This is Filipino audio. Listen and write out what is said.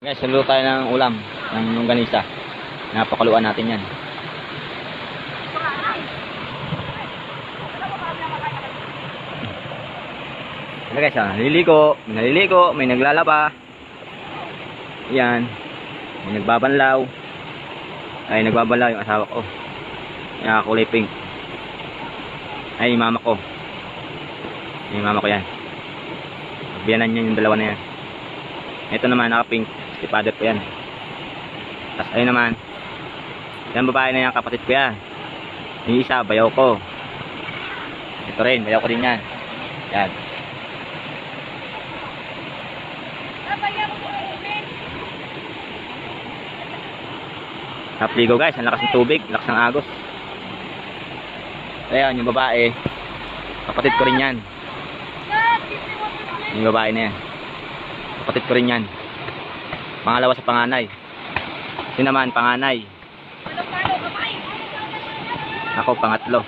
Guys, saludo tayo ng ulam ng longganisa. Napakaluan natin yan. Ano guys, naliligo, may naglalaba. Yan. May nagbabanlaw. Ay, nagbabanlaw yung asawa ko. Yan, kulay pink. Ay, yung mama ko. Yung mama ko yan. Biyanan niya yung dalawa na yan. Ito naman, naka-pink. Si father ko yan. Tapos ayun naman. Yan babae na yan, kapatid ko yan. Yung isa, bayaw ko. Ito rin, bayaw ko din yan. Yan. Napligo guys, ang lakas ng tubig, lakas ng agos. Ayan, yung babae. Kapatid ko rin yan. Yung babae na yan. Kapatid ko rin yan. Pangalawa sa panganay. Yun naman, panganay. Ako, pangatlo.